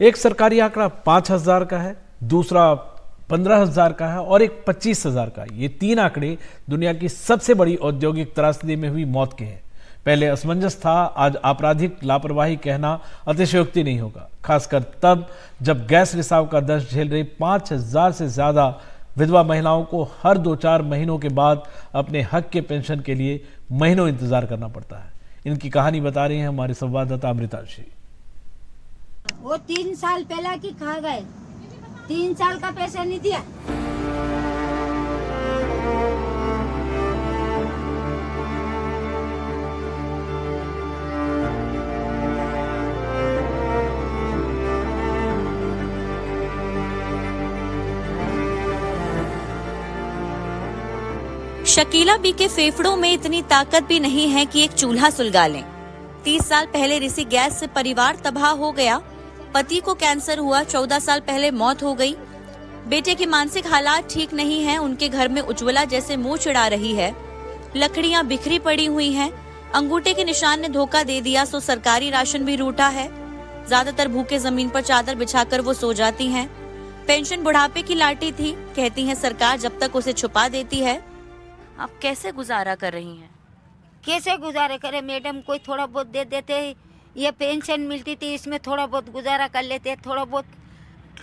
एक सरकारी आंकड़ा 5,000 का है, दूसरा 15,000 का है और एक 25,000 का। ये तीन आंकड़े दुनिया की सबसे बड़ी औद्योगिक त्रासदी में हुई मौत के हैं। पहले असमंजस था, आज आपराधिक लापरवाही कहना अतिशयोक्ति नहीं होगा, खासकर तब जब गैस रिसाव का दर्द झेल रही 5,000 से ज्यादा विधवा महिलाओं को हर 2-4 महीनों के बाद अपने हक के पेंशन के लिए महीनों इंतजार करना पड़ता है। इनकी कहानी बता रही हैं हमारे संवाददाता अमृतांशी। वो 3 साल पहले की खा गए, 3 साल का पैसा नहीं दिया। शकीला बी के फेफड़ों में इतनी ताकत भी नहीं है कि एक चूल्हा सुलगा लें। 30 साल पहले रिसी गैस से परिवार तबाह हो गया। पति को कैंसर हुआ, 14 साल पहले मौत हो गई। बेटे के मानसिक हालात ठीक नहीं हैं, उनके घर में उज्ज्वला जैसे मुंह चिढ़ा रही है। लकड़ियां बिखरी पड़ी हुई हैं, अंगूठे के निशान ने धोखा दे दिया, सो सरकारी राशन भी रूठा है। ज्यादातर भूखे जमीन पर चादर बिछाकर वो सो जाती हैं। पेंशन बुढ़ापे की लाठी थी, कहती है सरकार जब तक उसे छुपा देती है। आप कैसे गुजारा कर रही हैं? कैसे गुजारा करे मैडम, कोई थोड़ा बहुत दे देते, ये पेंशन मिलती थी इसमें थोड़ा बहुत गुजारा कर लेते, थोड़ा बहुत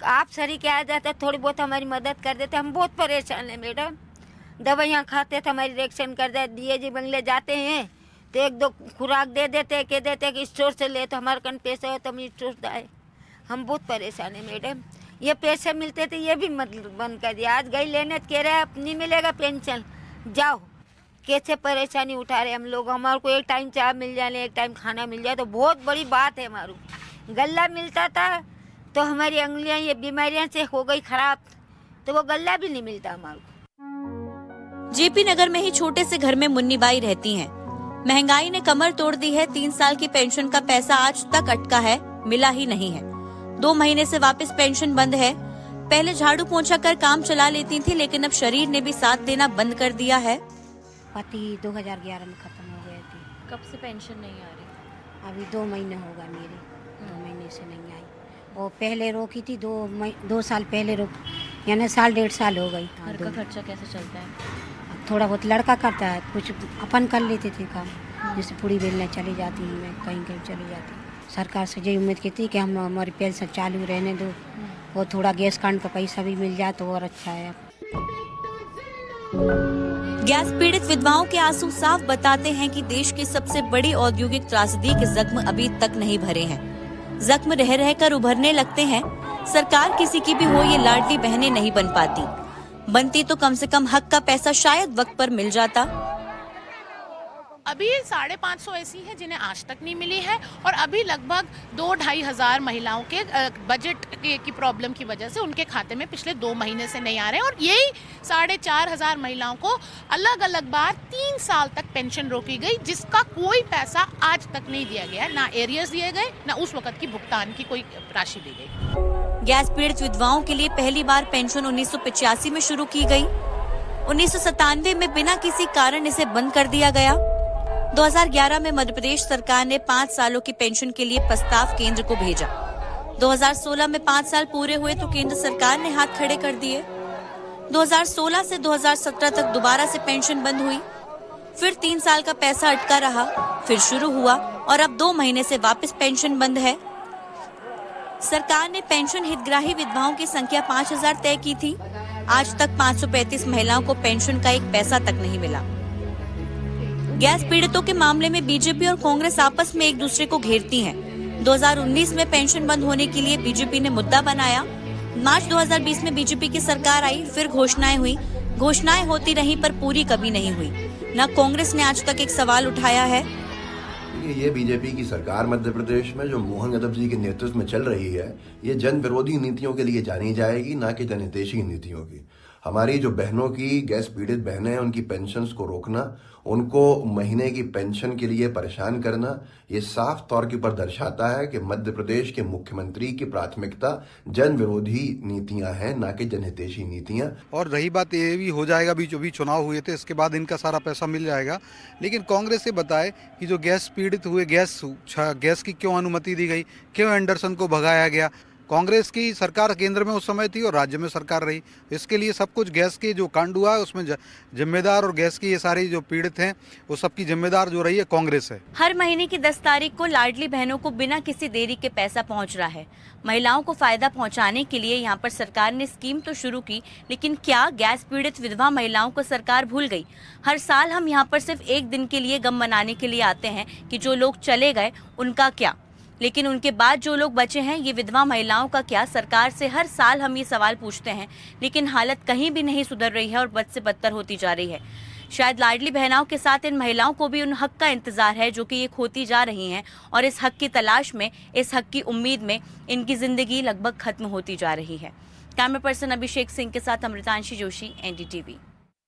आप सरी के आ जाते, थोड़ी बहुत हमारी मदद कर देते। हम बहुत परेशान हैं मैडम, दवाइयाँ खाते थे, हमारी रिएक्शन कर दे, डीएजी बंगले जाते हैं तो 1-2 खुराक दे देते, कह देते कि स्टोर से ले, तो हमारे कन पैसे हो तो हम स्टोर जाए। हम बहुत परेशान हैं मैडम, ये पैसे मिलते थे ये भी मतलब बंद कर दिया। आज गई लेने कह रहे हैं नहीं मिलेगा पेंशन, जाओ। कैसे परेशानी उठा रहे हम लोग। हमारे को एक टाइम चाय मिल जाए, एक टाइम खाना मिल जाए तो बहुत बड़ी बात है। हमारू गल्ला मिलता था तो हमारी अंगुलियां ये बीमारियां से हो गई खराब, तो वो गल्ला भी नहीं मिलता हमारे। जेपी नगर में ही छोटे से घर में मुन्नी बाई रहती हैं। महंगाई ने कमर तोड़ दी है। 3 साल की पेंशन का पैसा आज तक अटका है, मिला ही नहीं है। 2 महीने से वापस पेंशन बंद है। पहले झाड़ू पोंछा कर काम चला लेती थी, लेकिन अब शरीर ने भी साथ देना बंद कर दिया है। पति 2011 में खत्म हो गए थे। कब से पेंशन नहीं आ रही? अभी 2 महीने होगा मेरे, 2 महीने से नहीं आई। वो पहले रोकी थी 2 साल पहले रोक, यानी 1.5 साल हो गई। घर का खर्चा कैसे चलता है? थोड़ा बहुत लड़का करता है, कुछ अपन कर लेते थे काम, जैसे पूड़ी बेलने चली जाती हूँ मैं, कहीं कहीं चली जाती। सरकार से यही उम्मीद की थी कि हम हमारी पेंशन चालू रहने दो, वो थोड़ा गैस कांड का पैसा भी मिल जाए तो और अच्छा है। गैस पीड़ित विधवाओं के आंसू साफ बताते हैं कि देश की सबसे बड़ी औद्योगिक त्रासदी के जख्म अभी तक नहीं भरे हैं। जख्म रह रहकर उभरने लगते हैं। सरकार किसी की भी हो, ये लाडली बहनें नहीं बन पाती। बनती तो कम से कम हक का पैसा शायद वक्त पर मिल जाता। अभी 550 ऐसी हैं जिन्हें आज तक नहीं मिली है, और अभी लगभग 2-2.5 हजार महिलाओं के बजट की प्रॉब्लम की वजह से उनके खाते में पिछले 2 महीने से नहीं आ रहे हैं। और यही 4,500 महिलाओं को अलग अलग बार 3 साल तक पेंशन रोकी गई, जिसका कोई पैसा आज तक नहीं दिया गया, ना एरियर्स दिए गए, ना उस वक्त की भुगतान की कोई राशि दी गई। गैस पीड़ित विधवाओं के लिए पहली बार पेंशन 1985 में शुरू की गई। 1997 में बिना किसी कारण इसे बंद कर दिया गया। 2011 में मध्य प्रदेश सरकार ने 5 सालों की पेंशन के लिए प्रस्ताव केंद्र को भेजा। 2016 में 5 साल पूरे हुए तो केंद्र सरकार ने हाथ खड़े कर दिए। 2016 से 2017 तक दोबारा से पेंशन बंद हुई, फिर 3 साल का पैसा अटका रहा, फिर शुरू हुआ और अब 2 महीने से वापस पेंशन बंद है। सरकार ने पेंशन हितग्राही विधवाओं की संख्या 5,000 तय की थी। आज तक 535 महिलाओं को पेंशन का एक पैसा तक नहीं मिला। गैस पीड़ितों के मामले में बीजेपी और कांग्रेस आपस में एक दूसरे को घेरती हैं। 2019 में पेंशन बंद होने के लिए बीजेपी ने मुद्दा बनाया। मार्च 2020 में बीजेपी की सरकार आई, फिर घोषणाएं हुई। घोषणाएं होती रही पर पूरी कभी नहीं हुई। न कांग्रेस ने आज तक एक सवाल उठाया है। ये बीजेपी की सरकार मध्य प्रदेश में जो मोहन यादव जी के नेतृत्व में चल रही है, ये जन विरोधी नीतियों के लिए जानी जाएगी, ना कि जनहितैषी नीतियों की। हमारी जो बहनों की गैस पीड़ित बहनें हैं, उनकी पेंशन्स को रोकना, उनको महीने की पेंशन के लिए परेशान करना, ये साफ तौर के ऊपर दर्शाता है कि मध्य प्रदेश के मुख्यमंत्री की प्राथमिकता जन विरोधी नीतियां हैं, ना कि जनहितैषी नीतियां। और रही बात ये भी हो जाएगा, बीचों बीच चुनाव हुए थे, इसके बाद इनका सारा पैसा मिल जाएगा। लेकिन कांग्रेस से बताए कि जो गैस पीड़ित हुए, गैस की क्यों अनुमति दी गई, क्यों एंडरसन को भगाया गया, कांग्रेस की सरकार केंद्र में उस समय थी और राज्य में सरकार रही। इसके लिए सब कुछ गैस की जो कांड हुआ है उसमें जिम्मेदार, और गैस की ये सारी जो पीड़ित हैं वो सबकी जिम्मेदार जो रही है कांग्रेस है। हर महीने की 10 तारीख को लाडली बहनों को बिना किसी देरी के पैसा पहुंच रहा है। महिलाओं को फायदा पहुंचाने के लिए यहां पर सरकार ने स्कीम तो शुरू की, लेकिन क्या गैस पीड़ित विधवा महिलाओं को सरकार भूल गई? हर साल हम यहां पर सिर्फ एक दिन के लिए गम मनाने के लिए आते हैं कि जो लोग चले गए उनका क्या, लेकिन उनके बाद जो लोग बचे हैं ये विधवा महिलाओं का क्या? सरकार से हर साल हम ये सवाल पूछते हैं, लेकिन हालत कहीं भी नहीं सुधर रही है और बद से बदतर होती जा रही है। शायद लाडली बहनाओं के साथ इन महिलाओं को भी उन हक का इंतजार है जो कि ये खोती जा रही हैं, और इस हक की तलाश में, इस हक की उम्मीद में इनकी जिंदगी लगभग खत्म होती जा रही है। कैमरा पर्सन अभिषेक सिंह के साथ अमृतांशी जोशी, NDTV।